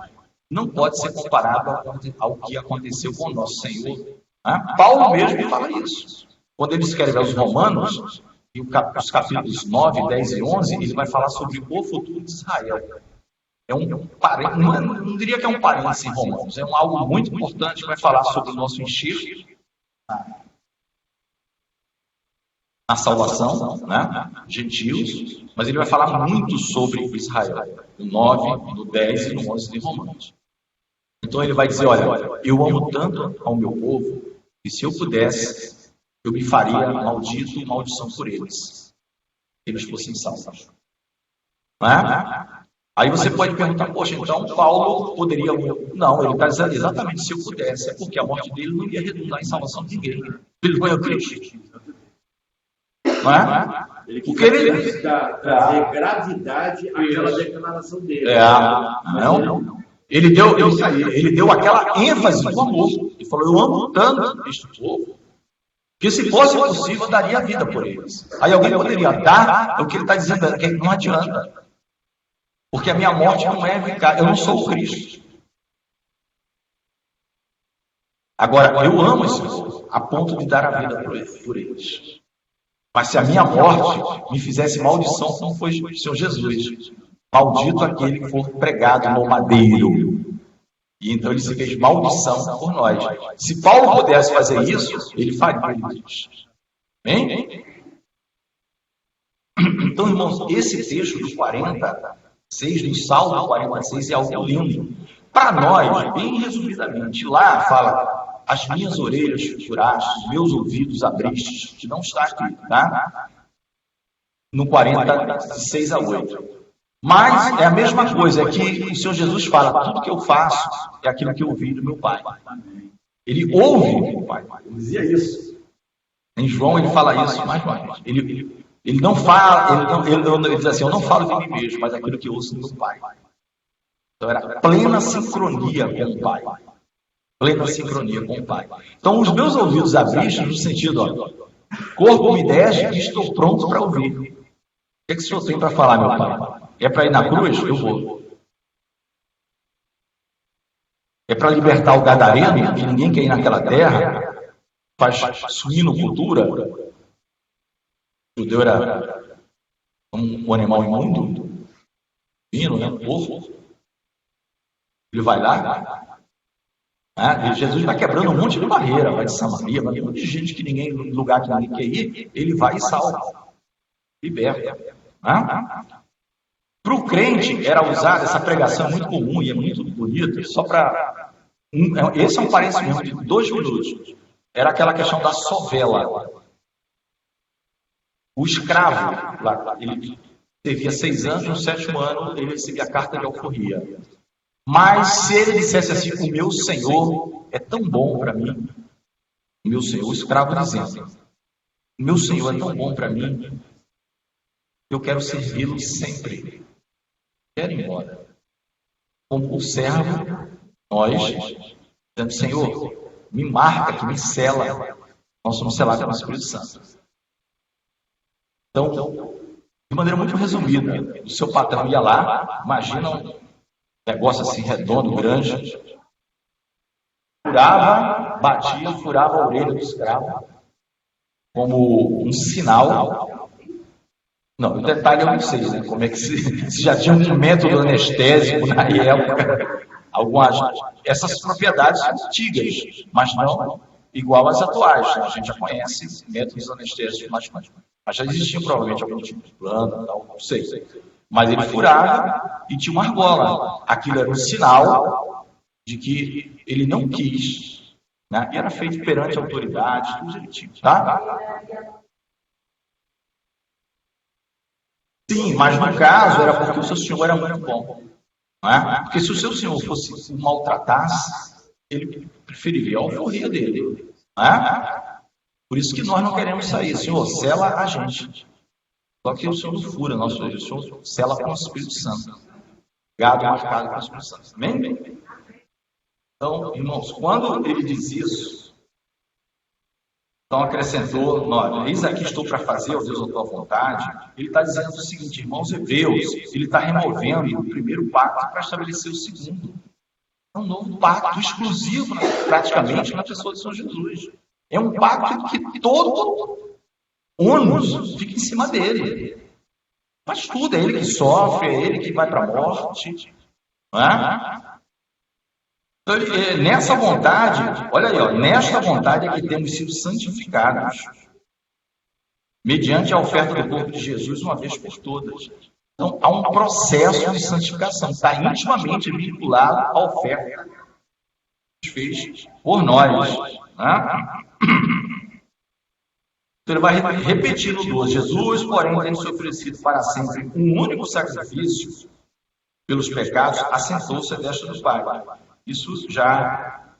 não pode ser comparado ao que aconteceu com o nosso Senhor. Né? Paulo mesmo fala isso. Quando ele escreve aos Romanos, e os capítulos 9, 10 e 11, ele vai falar sobre o futuro de Israel. Não diria que é um parênteses em Romanos, é algo muito importante que vai falar sobre o nosso enxerto na salvação, né? Gentios, mas ele vai falar muito sobre Israel, no 9, no 10 e no 11 de Romanos. Então ele vai dizer, olha, eu amo tanto ao meu povo, que se eu pudesse, eu me faria maldito e maldição por eles. Eles fossem salvos. Não é? Aí você pode perguntar, poxa, então Paulo poderia... Não, ele está dizendo exatamente se eu pudesse, é porque a morte dele não ia redundar em salvação de ninguém. Ele foi a Cristo. Não é? Ele quis trazer gravidade àquela declaração dele. Não. Ele deu aquela ênfase no amor. Ele falou, eu amo tanto este povo, que se fosse possível, eu daria a vida por eles. Aí alguém poderia dar, o que ele está dizendo é que não adianta. Porque a minha morte não é eficaz, eu não sou o Cristo. Agora, eu amo esse povo, a ponto de dar a vida por eles. Mas se a minha morte me fizesse maldição, como foi o Senhor Jesus, maldito aquele que for pregado no madeiro. E então ele se fez maldição por nós. Se Paulo pudesse fazer isso, ele faria isso. Bem? Então, irmãos, esse texto do 46, do Salmo 46, é algo lindo. Para nós, bem resumidamente, lá fala, as minhas orelhas furaste, os meus ouvidos abriste, que não está aqui, tá? No 46 a 8. Mas é a mesma coisa, é que o Senhor Jesus fala, tudo que eu faço é aquilo que eu ouvi do meu Pai. Ele ouve do Pai. Ele dizia isso. Em João ele fala isso mais uma vez. Ele não fala, ele diz assim, eu não falo de mim mesmo, mas aquilo que eu ouço do meu Pai. Então era plena sincronia com o Pai. Plena sincronia com o Pai. Então os meus ouvidos abriram no sentido, ó, corpo me deste e estou pronto para ouvir. O que o senhor tem para falar, meu Pai? É para ir na cruz? Eu vou. É para libertar o gadareno, que ninguém quer ir naquela terra, faz suinocultura. O judeu era um animal imundo, fino, né? Um porco. Ele vai lá, e Jesus vai quebrando um monte de barreira, vai de Samaria, vai de um monte de gente que ninguém, lugar que ninguém quer ir, ele vai e salva, liberta. Para o crente era usada essa pregação muito comum e é muito bonita, só para. Esse é um parênteses mesmo de 2 minutos. Era aquela questão da sovela. O escravo, lá, ele servia 6 anos, no 7º ano ele recebia a carta de alforria. Mas se ele dissesse assim, o meu Senhor é tão bom para mim, o meu Senhor, o escravo dizendo, o meu Senhor é tão bom para mim, eu quero servi-lo sempre. Quero ir embora. Como o servo, nós, dizendo, Senhor, me marca, que me sela. Nós somos selados pelo Espírito Santo. Então, de maneira muito resumida, o seu patrão ia lá, imagina um negócio assim redondo, grande, furava, batia, furava a orelha do escravo, como um sinal. Não, o detalhe eu não sei, né? Como é que se já tinha um método anestésico na época. Essas propriedades são antigas, mas não igual às atuais. A gente já conhece métodos anestésicos, mas já existia provavelmente algum tipo de plano, não sei. Mas ele furava e tinha uma argola. Aquilo era um sinal de que ele não quis, né? E era feito perante a autoridade, tudo direitinho, tá? Sim, mas no caso era porque o seu senhor era muito bom. Não é? Porque se o seu senhor fosse o maltratasse, ele preferiria a alforria dele. Não é? Por isso que nós não queremos sair. Senhor, sela a gente. Só que o Senhor não fura, o Senhor sela com o Espírito Santo. Gado marcado com o Espírito Santo. Amém? Então, irmãos, quando ele diz isso, então acrescentou, eis aqui estou para fazer, ó Deus, a tua vontade. Ele está dizendo o seguinte, irmãos hebreus, ele está removendo o primeiro pacto para estabelecer o segundo. É um novo pacto exclusivo, praticamente, na pessoa de São Jesus. É um pacto que todo ônus fica em cima dele. Mas tudo, é ele que sofre, é ele que vai para a morte. Não é? Então, nessa vontade, olha aí, ó, nesta vontade é que temos sido santificados, mediante a oferta do corpo de Jesus, uma vez por todas. Então, há um processo de santificação, está intimamente vinculado à oferta que Deus fez por nós. Né? Então, ele vai repetir no 12. Jesus, porém, tem se oferecido para sempre um único sacrifício pelos pecados, assentou-se à destra do Pai. Isso já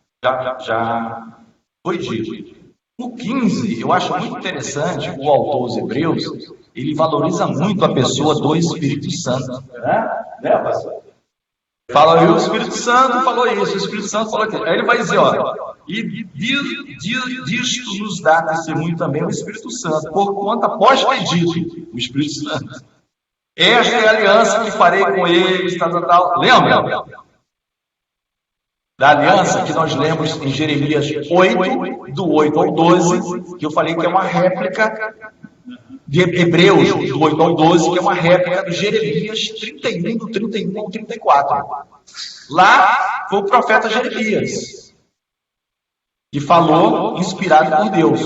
foi dito. No 15, eu acho muito interessante, o autor dos Hebreus, ele valoriza muito a pessoa do Espírito Santo. Né, pastor? Fala aí, o Espírito Santo falou isso, o Espírito Santo falou aquilo. Aí ele vai dizer, ó, e disto nos dá testemunho também o Espírito Santo, porquanto após ter dito o Espírito Santo, esta é a aliança que farei com eles, tal. Lembra? Da aliança que nós lemos em Jeremias 8, do 8 ao 12, que eu falei que é uma réplica de Hebreus, do 8 ao 12, que é uma réplica de Jeremias 31, do 31 ao 34. Lá foi o profeta Jeremias, que falou, inspirado por Deus,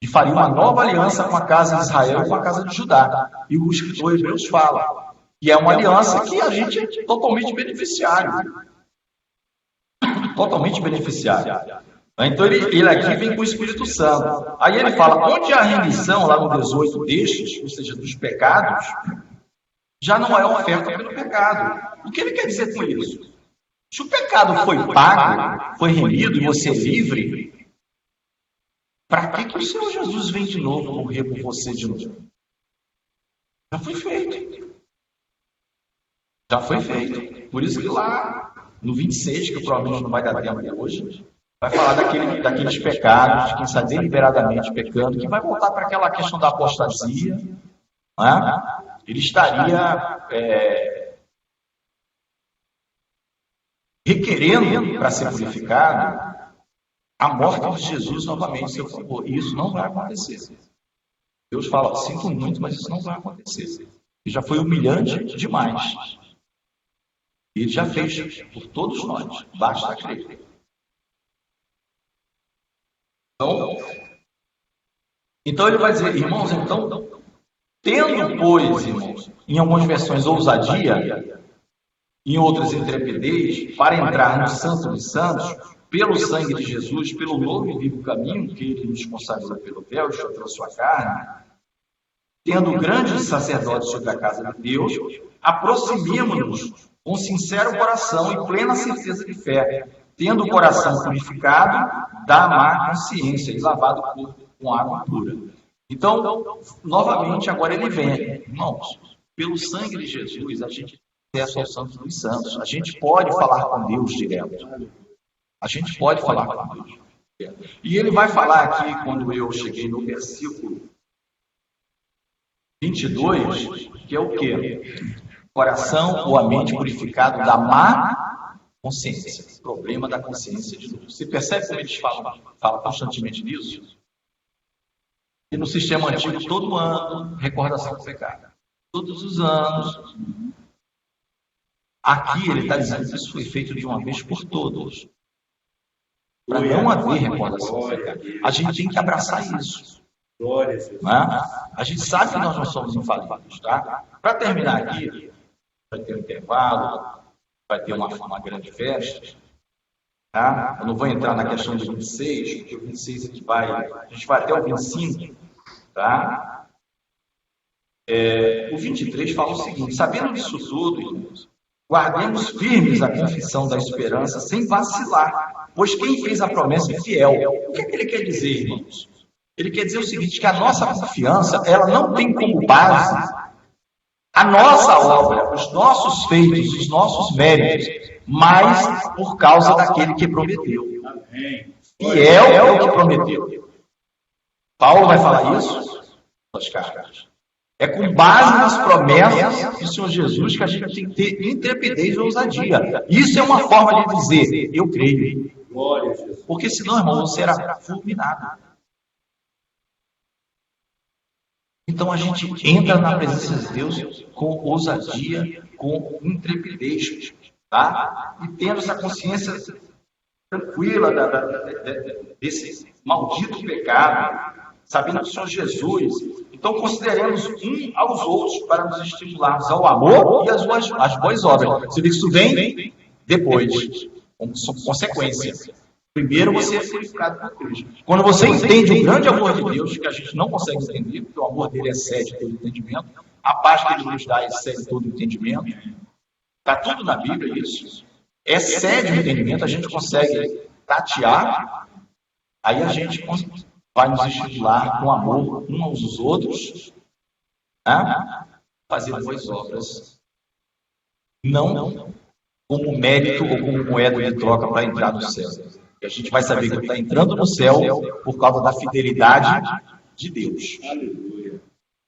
que faria uma nova aliança com a casa de Israel e com a casa de Judá. E o escritor Hebreus fala, que é uma aliança que a gente é totalmente beneficiário. Totalmente beneficiário. Então ele aqui vem com o Espírito Santo. Aí ele fala, onde há remissão, lá no 18 destes, ou seja, dos pecados, já não é oferta pelo pecado. O que ele quer dizer com isso? Se o pecado foi pago, foi remido e você é livre, para que o Senhor Jesus vem de novo morrer por você de novo? Já foi feito. Já foi feito. Por isso que lá no 26, que provavelmente não vai dar tempo hoje, vai falar daqueles pecados, de quem está deliberadamente pecando, que vai voltar para aquela questão da apostasia, né? Ele estaria requerendo para ser purificado a morte de Jesus novamente, seu favor. E isso não vai acontecer. Deus fala, sinto muito, mas isso não vai acontecer. E já foi humilhante demais. E ele já fez por todos nós. Basta crer. Então ele vai dizer, irmãos, então, tendo, pois, irmãos, em algumas versões ousadia, em outras intrepidez, para entrar no Santo dos Santos, pelo sangue de Jesus, pelo novo e vivo caminho que ele nos consagrou pelo véu, pela sua carne, tendo grande sacerdote sobre a casa de Deus, aproximemo-nos com sincero coração e plena certeza de fé, tendo o coração purificado da má consciência e lavado com água pura. Então, novamente, agora ele vem, irmãos, pelo sangue de Jesus, a gente tem acesso ao Santo dos Santos, a gente pode falar com Deus direto. A gente pode falar com Deus. E ele vai falar aqui, quando eu cheguei no versículo 22, que é o quê? Coração ou a mente purificado da má consciência. Problema da consciência de Deus. Você percebe como eles falam constantemente nisso? E no sistema antigo, todo ano, recordação do pecado. Todos os anos. Aqui ele está dizendo que isso foi feito de uma vez por todos. Para não haver recordação do pecado. A gente tem que abraçar isso. Né? A gente sabe que nós não somos infalíveis, tá? Para terminar aqui, vai ter um intervalo, vai ter uma grande festa, tá? Eu não vou entrar na questão do 26, porque o 26 a gente vai até o 25, tá? O 23 fala o seguinte, sabendo disso tudo, irmãos, guardemos firmes a confissão da esperança sem vacilar, pois quem fez a promessa é fiel. O que é que ele quer dizer, irmãos? Ele quer dizer o seguinte, que a nossa confiança, ela não tem como base a nossa obra, os nossos feitos, os nossos méritos, mas por causa daquele que prometeu. Fiel é o que prometeu. Paulo vai falar isso nas cartas. É com base nas promessas do Senhor Jesus que a gente tem que ter intrepidez e ousadia. Isso é uma forma de dizer, eu creio. Porque senão, irmão, você será fulminado. Então a gente entra na presença de Deus com ousadia, com intrepidez, tá? E tendo essa consciência tranquila desse maldito pecado, sabendo que o Senhor Jesus. Então consideremos um aos outros para nos estimularmos ao amor e às boas obras. Você vê que isso vem depois, como consequência. Primeiro você é purificado por Cristo. Quando você entende o grande amor de Deus, que a gente não consegue entender, porque o amor dele excede todo entendimento, a paz que ele nos dá excede todo entendimento. Está tudo na Bíblia isso. Excede o entendimento, a gente consegue tatear, aí a gente vai nos estimular com amor uns aos outros, né? Fazer boas obras. Não como mérito ou como moeda de troca para entrar no céu. E a gente vai saber que está entrando no céu por causa da fidelidade de Deus.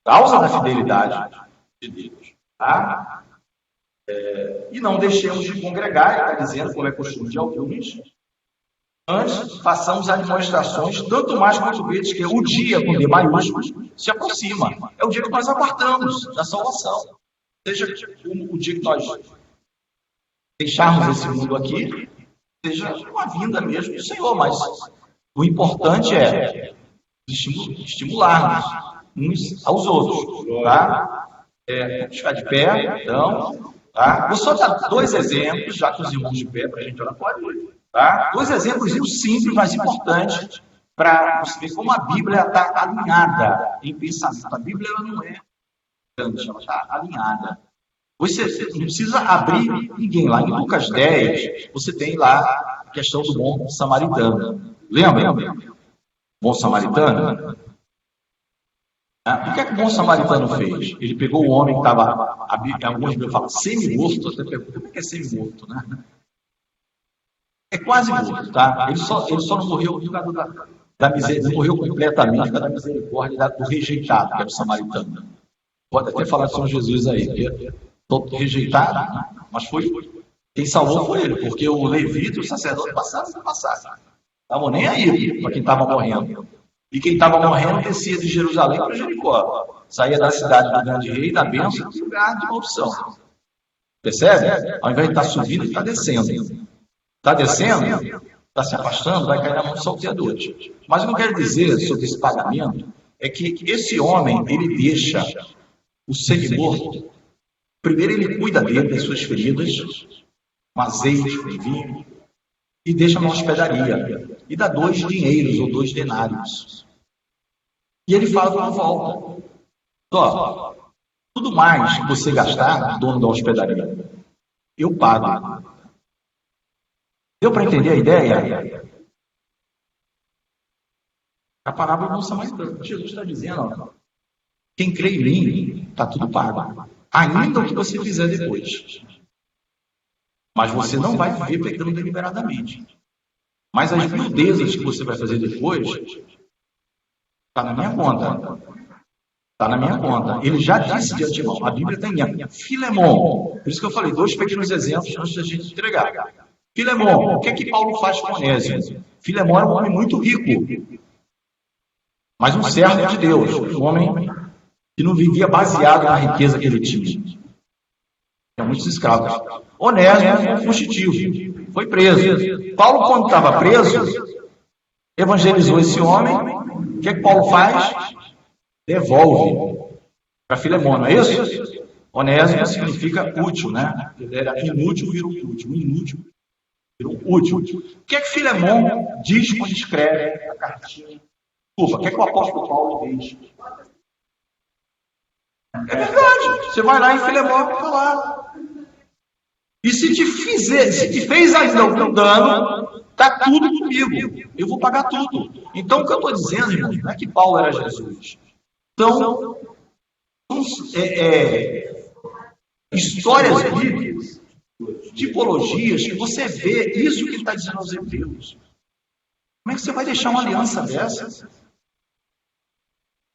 Causa da fidelidade de Deus. Tá? E não deixemos de congregar, ele está dizendo, como é costume de alguns. Antes, façamos demonstrações, tanto mais quanto vedes que o dia, com D maiúsculo, se aproxima. É o dia que nós aguardamos da salvação. Seja o dia que nós deixarmos esse mundo aqui, seja uma vinda mesmo do Senhor, mas o importante é estimularmos uns aos outros, tá? Vamos ficar de pé, então, tá? Vou só dar 2 exemplos, já que os irmãos de pé, para a gente olhar pode ir, tá? 2 exemplos simples, mas importantes, para você ver como a Bíblia está alinhada em pensamento. A Bíblia ela não é grande, ela está alinhada. Você não precisa abrir ninguém. Lá em Lucas 10, você tem lá a questão do bom samaritano. Lembra? Bom samaritano? O que é que o bom samaritano fez? Ele pegou o homem que estava, alguns me falam, semi-morto, até perguntam, como é que é semi-morto, né? É quase morto, tá? Ele só não morreu por causa da miséria, não morreu completamente por causa da misericórdia do rejeitado, que era o samaritano. Pode até falar de São Jesus aí, todo rejeitado, mas quem salvou foi ele, porque o levita e o sacerdote passaram. Estavam nem aí para quem estava morrendo. E quem estava morrendo descia de Jerusalém para Jericó. Saía da cidade do grande rei, da bênção, do lugar de maldição. Percebe? Ao invés de estar subindo, ele está descendo. Está descendo, está se afastando, vai cair na mão dos salteadores. Mas o que eu quero dizer sobre esse pagamento é que esse homem, ele deixa o semi-morto. Primeiro ele cuida dele, das suas feridas, com azeite, com vinho, e deixa na hospedaria. E dá 2 dinheiros ou 2 denários. E ele fala de uma volta. Só, tudo mais que você gastar, dono da hospedaria, eu pago. Deu para entender a ideia? A parábola do bom samaritano. Jesus está dizendo, ó, quem crê em mim, está tudo pago. Ainda o que você fizer depois. Mas você não vai viver pecando deliberadamente. Mas as miudezas que você vai fazer depois, está na minha conta. Está na minha conta. Ele já disse de antemão, a Bíblia tem Filemon. Por isso que eu falei 2 pequenos exemplos antes da gente entregar. Filemon, o que é que Paulo faz com Onésimo? Filemon era um homem muito rico, mas um servo de Deus, um homem que não vivia baseado na riqueza que ele tinha. Tinha muitos escravos. Onésimo foi um fugitivo, foi preso. Paulo, quando estava preso, evangelizou esse homem. O que é que Paulo faz? Devolve para Filemon, não é isso? Onésimo significa útil, né? Ele era inútil, virou útil. Inútil, virou útil. O que é que Filemon diz quando escreve a cartinha? Desculpa, o que é que o apóstolo Paulo diz? É verdade. Você vai lá em Filemon e fala lá. E se te fez ainda algum dano, está tudo comigo. Eu vou pagar tudo. Então, o que eu estou dizendo, irmãos, não é que Paulo era Jesus. Então, histórias bíblicas, tipologias, que você vê isso que ele está dizendo aos hebreus. Como é que você vai deixar uma aliança dessa?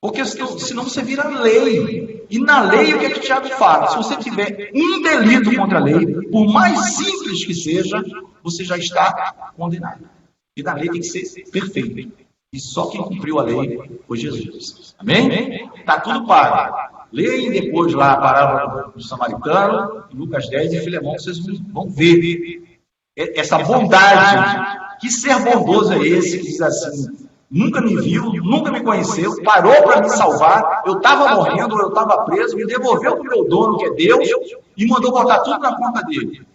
Porque senão você vira lei. E na lei, o que é que o Tiago fala? Se você tiver um delito contra a lei, por mais simples que seja, você já está condenado. E na lei tem que ser perfeito. E só quem cumpriu a lei foi Jesus. Amém? Está tudo pago. Leem depois lá a parábola do samaritano, Lucas 10 e Filemão, vocês vão ver essa bondade. Que ser bondoso é esse que diz assim: nunca me viu, nunca me conheceu, parou para me salvar, eu estava morrendo, eu estava preso, me devolveu para o meu dono, que é Deus, e mandou botar tudo na conta dele.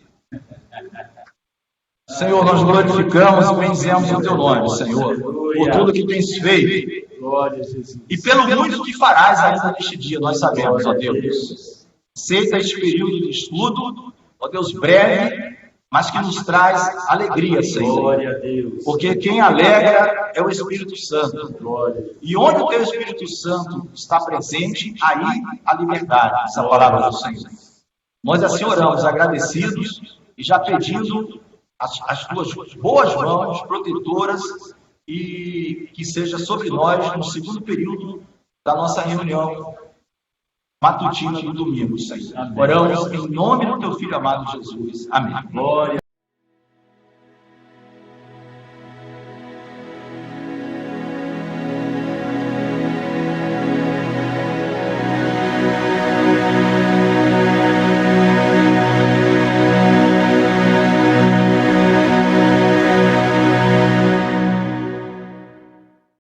Senhor, nós glorificamos e bendizemos o teu nome, Senhor, por tudo que tens feito. E pelo muito que farás ainda neste dia, nós sabemos, ó Deus. Aceita este período de estudo, ó Deus, breve, mas que nos traz alegria, Senhor. Porque quem alegra é o Espírito Santo. E onde o teu Espírito Santo está presente, aí a liberdade, essa palavra do Senhor. Nós assim oramos, agradecidos, e já pedindo as tuas boas mãos protetoras, e que seja sobre nós no segundo período da nossa reunião matutina do domingo, Senhor. Oramos em nome do teu Filho amado Jesus. Amém. Glória.